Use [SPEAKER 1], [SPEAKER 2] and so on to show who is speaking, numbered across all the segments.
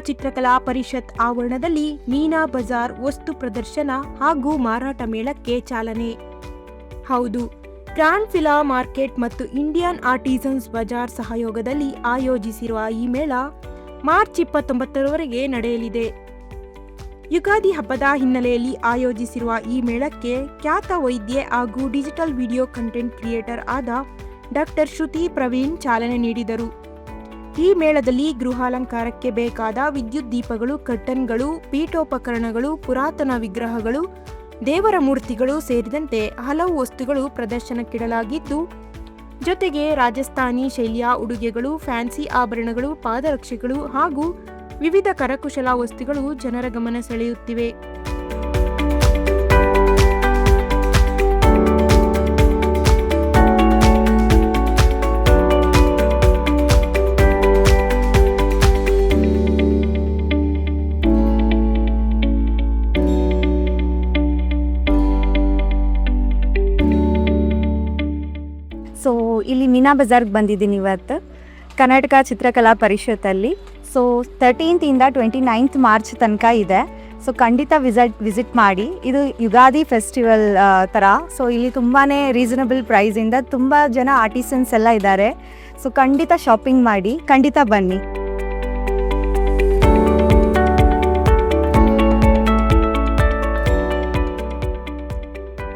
[SPEAKER 1] ಚಿತ್ರಕಲಾ ಪರಿಷತ್ ಆವರಣದಲ್ಲಿ ಮೀನಾ ಬಜಾರ್ ವಸ್ತು ಪ್ರದರ್ಶನ ಹಾಗೂ ಮಾರಾಟ ಮೇಳಕ್ಕೆ ಚಾಲನೆ. ಹೌದು, ಗ್ರ್ಯಾಂಡ್ ಫಿಲಾ ಮಾರ್ಕೆಟ್ ಮತ್ತು ಇಂಡಿಯನ್ ಆರ್ಟಿಸನ್ಸ್ ಬಜಾರ್ ಸಹಯೋಗದಲ್ಲಿ ಆಯೋಜಿಸಿರುವ ಈ ಮೇಳ ಮಾರ್ಚ್ 29ರವರೆಗೆ ನಡೆಯಲಿದೆ. ಯುಗಾದಿ ಹಬ್ಬದ ಹಿನ್ನೆಲೆಯಲ್ಲಿ ಆಯೋಜಿಸಿರುವ ಈ ಮೇಳಕ್ಕೆ ಖ್ಯಾತ ವೈದ್ಯೆ ಹಾಗೂ ಡಿಜಿಟಲ್ ವಿಡಿಯೋ ಕಂಟೆಂಟ್ ಕ್ರಿಯೇಟರ್ ಆದ ಡಾಕ್ಟರ್ ಶ್ರುತಿ ಪ್ರವೀಣ್ ಚಾಲನೆ ನೀಡಿದರು. ಈ ಮೇಳದಲ್ಲಿ ಗೃಹಾಲಂಕಾರಕ್ಕೆ ಬೇಕಾದ ವಿದ್ಯುತ್ ದೀಪಗಳು, ಕರ್ಟನ್ಗಳು, ಪೀಠೋಪಕರಣಗಳು, ಪುರಾತನ ವಿಗ್ರಹಗಳು, ದೇವರ ಮೂರ್ತಿಗಳು ಸೇರಿದಂತೆ ಹಲವು ವಸ್ತುಗಳು ಪ್ರದರ್ಶನಕ್ಕಿಡಲಾಗಿದ್ದು, ಜೊತೆಗೆ ರಾಜಸ್ಥಾನಿ ಶೈಲಿಯ ಉಡುಗೆಗಳು, ಫ್ಯಾನ್ಸಿ ಆಭರಣಗಳು, ಪಾದರಕ್ಷೆಗಳು ಹಾಗೂ ವಿವಿಧ ಕರಕುಶಲ ವಸ್ತುಗಳು ಜನರ ಗಮನ ಸೆಳೆಯುತ್ತಿವೆ.
[SPEAKER 2] ಸೊ ಇಲ್ಲಿ ಮೀನಾ ಬಜಾರ್ಗೆ ಬಂದಿದ್ದೀನಿ ಇವತ್ತು, ಕರ್ನಾಟಕ ಚಿತ್ರಕಲಾ ಪರಿಷತ್ತಲ್ಲಿ. ಸೊ 13th 29th ಮಾರ್ಚ್ ತನಕ ಇದೆ. ಸೊ ಖಂಡಿತ ವಿಸಿಟ್ ಮಾಡಿ. ಇದು ಯುಗಾದಿ ಫೆಸ್ಟಿವಲ್ ಥರ. ಸೊ ಇಲ್ಲಿ ತುಂಬಾ ರೀಸನಬಲ್ ಪ್ರೈಸಿಂದ ತುಂಬ ಜನ ಆರ್ಟಿಸನ್ಸ್ ಎಲ್ಲ ಇದ್ದಾರೆ. ಸೊ ಖಂಡಿತ ಶಾಪಿಂಗ್ ಮಾಡಿ, ಖಂಡಿತ ಬನ್ನಿ.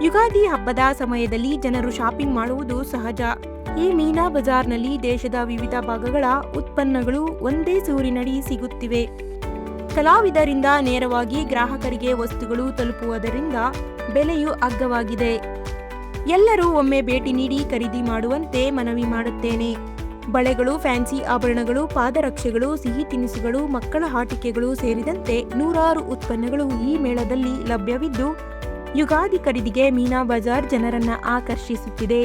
[SPEAKER 1] ಯುಗಾದಿ ಹಬ್ಬದ ಸಮಯದಲ್ಲಿ ಜನರು ಶಾಪಿಂಗ್ ಮಾಡುವುದು ಸಹಜ. ಈ ಮೀನಾ ಬಜಾರ್ನಲ್ಲಿ ದೇಶದ ವಿವಿಧ ಭಾಗಗಳ ಉತ್ಪನ್ನಗಳು ಒಂದೇ ಸೂರಿನಡಿ ಸಿಗುತ್ತಿವೆ. ಕಲಾವಿದರಿಂದ ನೇರವಾಗಿ ಗ್ರಾಹಕರಿಗೆ ವಸ್ತುಗಳು ತಲುಪುವುದರಿಂದ ಬೆಲೆಯು ಅಗ್ಗವಾಗಿದೆ. ಎಲ್ಲರೂ ಒಮ್ಮೆ ಭೇಟಿ ನೀಡಿ ಖರೀದಿ ಮಾಡುವಂತೆ ಮನವಿ ಮಾಡುತ್ತೇನೆ. ಬಳೆಗಳು, ಫ್ಯಾನ್ಸಿ ಆಭರಣಗಳು, ಪಾದರಕ್ಷೆಗಳು, ಸಿಹಿ ತಿನಿಸುಗಳು, ಮಕ್ಕಳ ಆಟಿಕೆಗಳು ಸೇರಿದಂತೆ ನೂರಾರು ಉತ್ಪನ್ನಗಳು ಈ ಮೇಳದಲ್ಲಿ ಲಭ್ಯವಿದ್ದು, ಯುಗಾದಿ ಖರೀದಿಗೆ ಮೀನಾ ಬಜಾರ್ ಜನರನ್ನ ಆಕರ್ಷಿಸುತ್ತಿದೆ.